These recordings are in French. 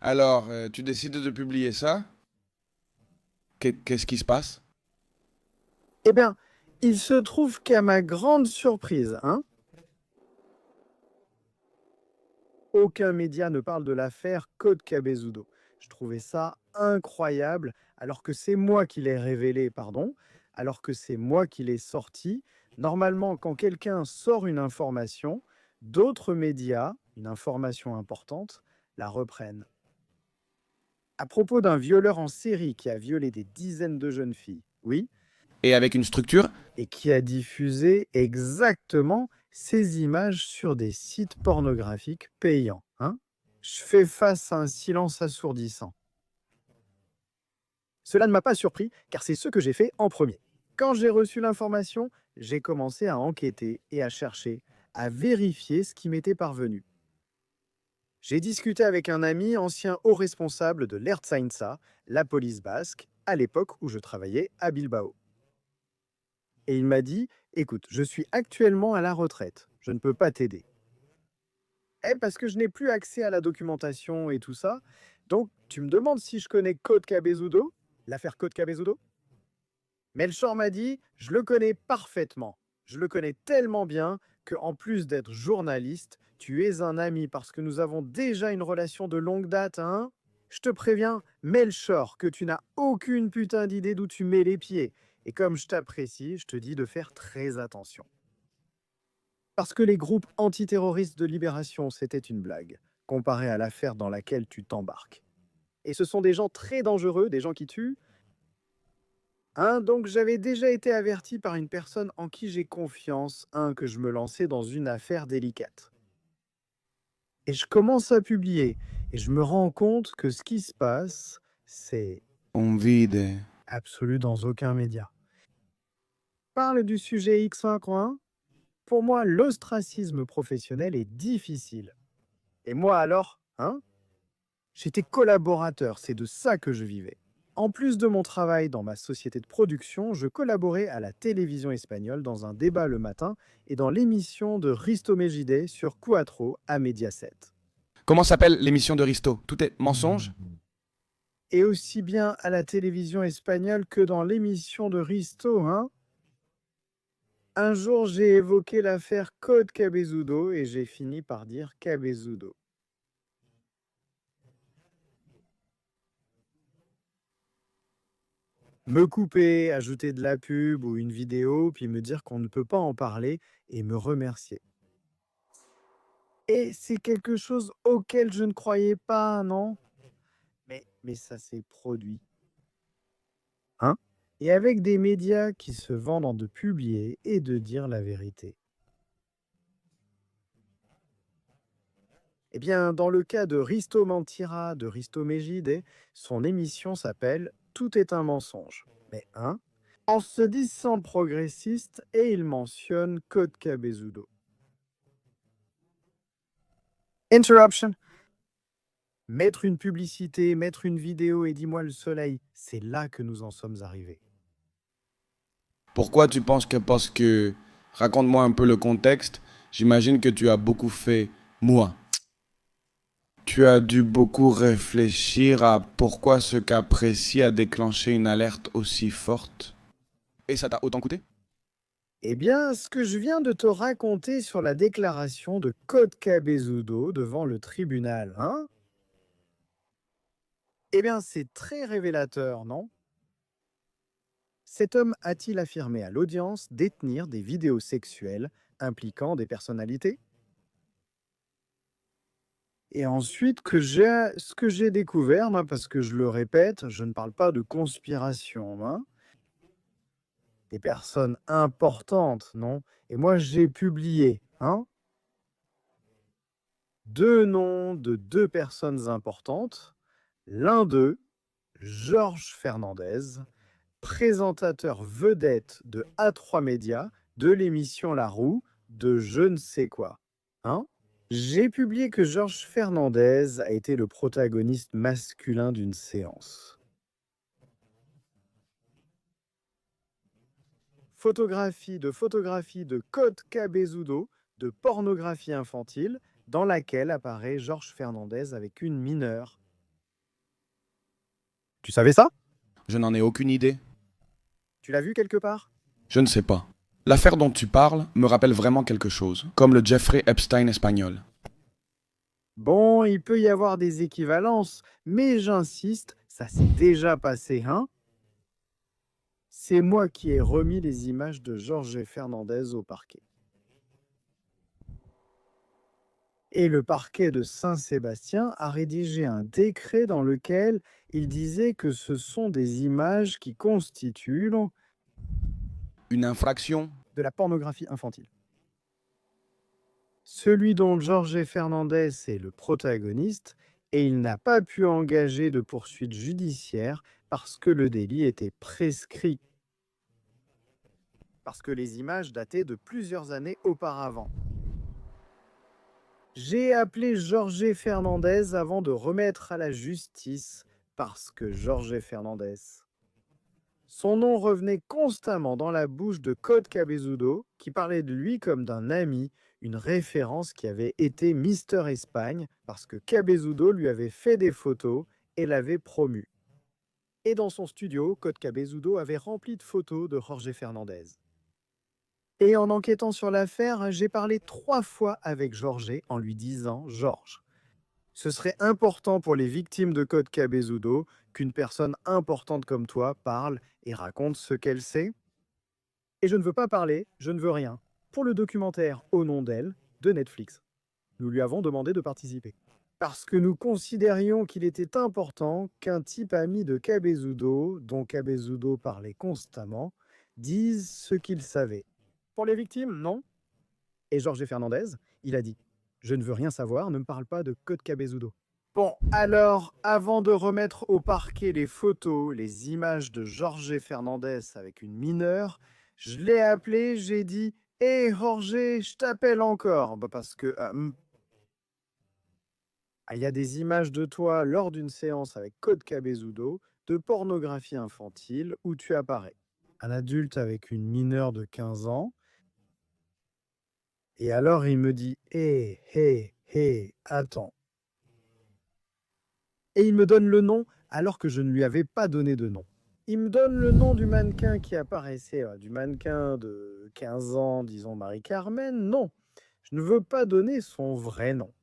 Alors, tu décides de publier ça? Qu'est-ce qui se passe? Eh bien, il se trouve qu'à ma grande surprise, hein, aucun média ne parle de l'affaire Code Cabezudo. Je trouvais ça incroyable, alors que c'est moi qui l'ai révélé, pardon, alors que c'est moi qui l'ai sorti. Normalement, quand quelqu'un sort une information, d'autres médias, une information importante, la reprennent. À propos d'un violeur en série qui a violé des dizaines de jeunes filles, oui, Et avec une structure? et qui a diffusé exactement ces images sur des sites pornographiques payants, hein. Je fais face à un silence assourdissant. Cela ne m'a pas surpris, car c'est ce que j'ai fait en premier. Quand j'ai reçu l'information, j'ai commencé à enquêter et à chercher, à vérifier ce qui m'était parvenu. J'ai discuté avec un ami ancien haut responsable de l'Ertzaintza, la police basque, à l'époque où je travaillais à Bilbao. Et il m'a dit, écoute, je suis actuellement à la retraite, je ne peux pas t'aider. Eh, parce que je n'ai plus accès à la documentation et tout ça. Donc, tu me demandes si je connais Code Cabezudo, l'affaire Code Cabezudo? Melchor m'a dit, je le connais parfaitement. Je le connais tellement bien que, en plus d'être journaliste, tu es un ami parce que nous avons déjà une relation de longue date, hein? Je te préviens, Melchor, que tu n'as aucune putain d'idée d'où tu mets les pieds. Et comme je t'apprécie, je te dis de faire très attention. Parce que les groupes antiterroristes de libération, c'était une blague, comparé à l'affaire dans laquelle tu t'embarques. Et ce sont des gens très dangereux, des gens qui tuent. Hein, donc j'avais déjà été averti par une personne en qui j'ai confiance, que je me lançais dans une affaire délicate. Et je commence à publier, et je me rends compte que ce qui se passe, c'est On vide. absolu dans aucun média. Parle du sujet X1 coin. Pour moi, l'ostracisme professionnel est difficile. Et moi alors, hein? J'étais collaborateur, c'est de ça que je vivais. En plus de mon travail dans ma société de production, je collaborais à la télévision espagnole dans un débat le matin et dans l'émission de Risto Mejide sur Cuatro à Mediaset. Comment s'appelle l'émission de Risto? Tout est mensonge? Et aussi bien à la télévision espagnole que dans l'émission de Risto, hein? Un jour, j'ai évoqué l'affaire Code Cabezudo et j'ai fini par dire Cabezudo. Me couper, ajouter de la pub ou une vidéo, puis me dire qu'on ne peut pas en parler et me remercier. Et c'est quelque chose auquel je ne croyais pas, non? Mais ça s'est produit. Hein? Et avec des médias qui se vendent de publier et de dire la vérité. Eh bien, dans le cas de Risto Mentira, de Risto Mejide, son émission s'appelle Tout est un mensonge. Mais hein? En se disant progressiste, et il mentionne Code Cabezudo. Interruption. Mettre une publicité, mettre une vidéo et dis-moi le soleil, c'est là que nous en sommes arrivés. Pourquoi tu penses que parce que... Raconte-moi un peu le contexte. J'imagine que tu as beaucoup fait moi. Tu as dû beaucoup réfléchir à pourquoi ce cas précis a déclenché une alerte aussi forte. Et ça t'a autant coûté? Eh bien, ce que je viens de te raconter sur la déclaration de Code Cabezudo devant le tribunal, hein? Eh bien, c'est très révélateur, non? Cet homme a-t-il affirmé à l'audience détenir des vidéos sexuelles impliquant des personnalités? Et ensuite, ce que j'ai découvert, moi, parce que je le répète, je ne parle pas de conspiration, hein? Des personnes importantes, non? Et moi, j'ai publié, hein, deux noms de deux personnes importantes. L'un d'eux, Georges Fernandez, présentateur vedette de A3 Média, de l'émission La Roue, de je ne sais quoi, hein? J'ai publié que Georges Fernandez a été le protagoniste masculin d'une séance. Photographie de Code Cabezudo, de pornographie infantile, dans laquelle apparaît Georges Fernandez avec une mineure. Tu savais ça? Je n'en ai aucune idée. Tu l'as vu quelque part? Je ne sais pas. L'affaire dont tu parles me rappelle vraiment quelque chose, comme le Jeffrey Epstein espagnol. Bon, il peut y avoir des équivalences, mais j'insiste, ça s'est déjà passé, hein? C'est moi qui ai remis les images de Jorge Fernandez au parquet. Et le parquet de Saint-Sébastien a rédigé un décret dans lequel il disait que ce sont des images qui constituent Une infraction? de la pornographie infantile. Celui dont Jorge Fernandez est le protagoniste, et il n'a pas pu engager de poursuite judiciaire parce que le délit était prescrit. Parce que les images dataient de plusieurs années auparavant. J'ai appelé Jorge Fernandez avant de remettre à la justice parce que Jorge Fernandez. Son nom revenait constamment dans la bouche de Code Cabezudo, qui parlait de lui comme d'un ami, une référence qui avait été Mister Espagne parce que Cabezudo lui avait fait des photos et l'avait promu. Et dans son studio, Code Cabezudo avait rempli de photos de Jorge Fernandez. Et en enquêtant sur l'affaire, j'ai parlé 3 fois avec Jorge en lui disant « Georges, ce serait important pour les victimes de Code Cabezudo qu'une personne importante comme toi parle et raconte ce qu'elle sait. Et je ne veux pas parler, je ne veux rien. Pour le documentaire Au nom d'elle, de Netflix. Nous lui avons demandé de participer. Parce que nous considérions qu'il était important qu'un type ami de Cabezudo, dont Cabezudo parlait constamment, dise ce qu'il savait. Pour les victimes, non. Et Jorge Fernandez, il a dit « Je ne veux rien savoir, ne me parle pas de Code Cabezudo ». Bon, alors, avant de remettre au parquet les photos, les images de Jorge Fernandez avec une mineure, je l'ai appelé, j'ai dit « Hé Jorge, je t'appelle encore ». Parce que il y a des images de toi lors d'une séance avec Code Cabezudo de pornographie infantile où tu apparais. Un adulte avec une mineure de 15 ans. Et alors il me dit « Hé, hé, hé, attends ». Et il me donne le nom alors que je ne lui avais pas donné de nom. Il me donne le nom du mannequin qui apparaissait, du mannequin de 15 ans, disons Marie-Carmen. Non, je ne veux pas donner son vrai nom.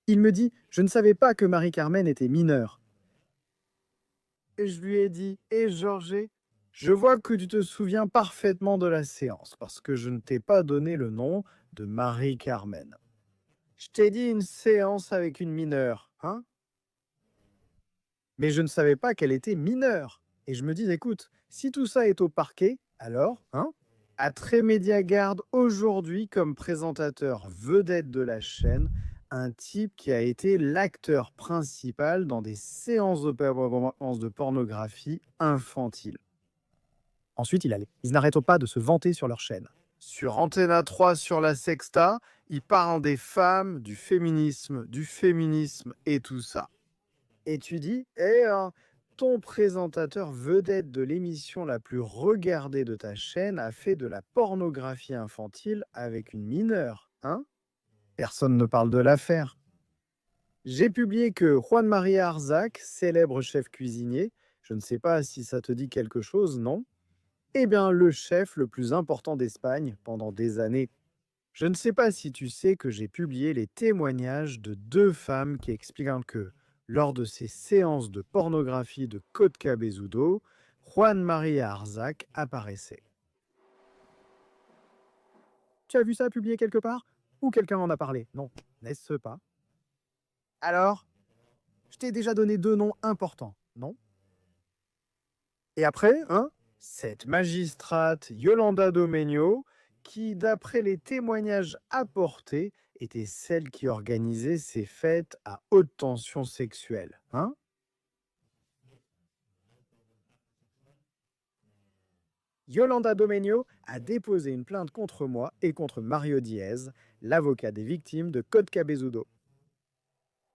Il me dit « Je ne savais pas que Marie-Carmen était mineure ». Et je lui ai dit « Hé Georges, je vois que tu te souviens parfaitement de la séance parce que je ne t'ai pas donné le nom de Marie-Carmen. Je t'ai dit une séance avec une mineure, hein ? Mais je ne savais pas qu'elle était mineure. Et je me dis, écoute, si tout ça est au parquet, alors, hein, à Trémédia garde aujourd'hui comme présentateur vedette de la chaîne un type qui a été l'acteur principal dans des séances de performance de pornographie infantile. Ensuite, ils n'arrêtent pas de se vanter sur leur chaîne. Sur Antena 3, sur la Sexta, ils parlent des femmes, du féminisme et tout ça. Et tu dis, ton présentateur vedette de l'émission la plus regardée de ta chaîne a fait de la pornographie infantile avec une mineure, hein? Personne ne parle de l'affaire. J'ai publié que Juan María Arzac, célèbre chef cuisinier, je ne sais pas si ça te dit quelque chose, non? Eh bien, le chef le plus important d'Espagne pendant des années. Je ne sais pas si tu sais que j'ai publié les témoignages de 2 femmes qui expliquent que, lors de ces séances de pornographie de Code Cabezudo, Juan María Arzac apparaissait. Tu as vu ça publié quelque part? Ou quelqu'un en a parlé? Non, n'est-ce pas? Alors, je t'ai déjà donné 2 noms importants, non? Et après, hein, cette magistrate Yolanda Domenio, qui, d'après les témoignages apportés, était celle qui organisait ces fêtes à haute tension sexuelle, hein? Yolanda Domenio a déposé une plainte contre moi et contre Mario Diaz, l'avocat des victimes de Code Cabezudo.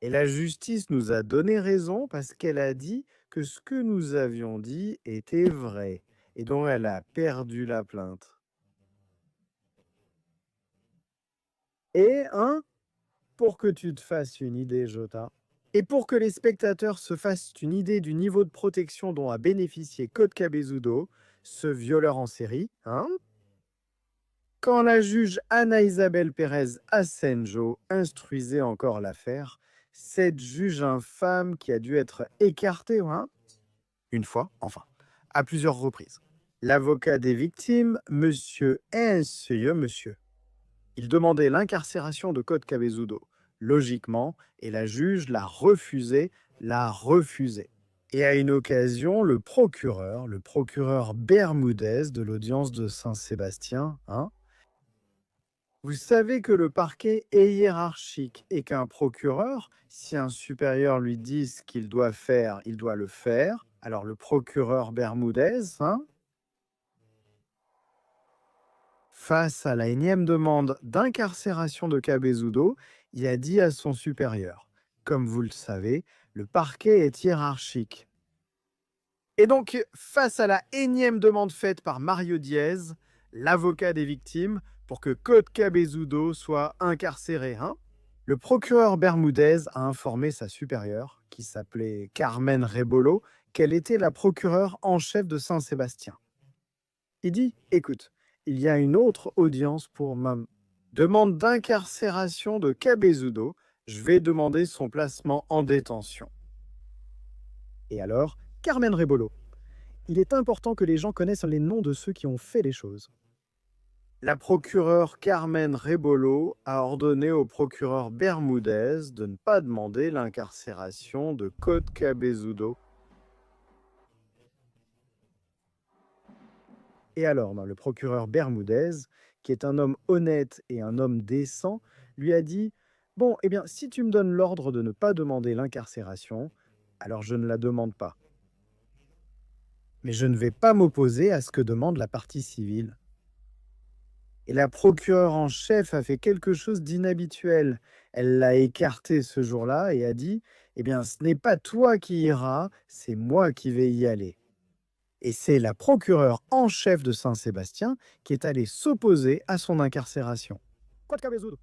Et la justice nous a donné raison parce qu'elle a dit que ce que nous avions dit était vrai. Et donc elle a perdu la plainte. Et, hein, pour que tu te fasses une idée, Jota, Et pour que les spectateurs se fassent une idée du niveau de protection dont a bénéficié Code Cabezudo, ce violeur en série, hein, quand la juge Anna-Isabelle Pérez Asenjo instruisait encore l'affaire, cette juge infâme qui a dû être écartée, hein, une fois, enfin, à plusieurs reprises. L'avocat des victimes, monsieur monsieur, il demandait l'incarcération de Code Cabezudo, logiquement, et la juge l'a refusé, Et à une occasion, le procureur Bermudez de l'audience de Saint-Sébastien, hein, vous savez que le parquet est hiérarchique et qu'un procureur, si un supérieur lui dit ce qu'il doit faire, il doit le faire. Alors le procureur Bermudez, hein, face à la énième demande d'incarcération de Cabezudo, il a dit à son supérieur, comme vous le savez, le parquet est hiérarchique. Et donc, face à la énième demande faite par Mario Diaz, l'avocat des victimes, pour que Code Cabezudo soit incarcéré, hein, le procureur Bermudez a informé sa supérieure, qui s'appelait Carmen Rebolo, qu'elle était la procureure en chef de Saint-Sébastien. Il dit, écoute, il y a une autre audience pour ma demande d'incarcération de Cabezudo. Je vais demander son placement en détention. Et alors, Carmen Rebolo, il est important que les gens connaissent les noms de ceux qui ont fait les choses. La procureure Carmen Rebolo a ordonné au procureur Bermudez de ne pas demander l'incarcération de Code Cabezudo. Et alors, le procureur Bermudez, qui est un homme honnête et un homme décent, lui a dit « Bon, eh bien, si tu me donnes l'ordre de ne pas demander l'incarcération, alors je ne la demande pas. Mais je ne vais pas m'opposer à ce que demande la partie civile. » Et la procureure en chef a fait quelque chose d'inhabituel. Elle l'a écarté ce jour-là et a dit « Eh bien, ce n'est pas toi qui iras, c'est moi qui vais y aller. » Et c'est la procureure en chef de Saint-Sébastien qui est allée s'opposer à son incarcération. Code Cabezudo.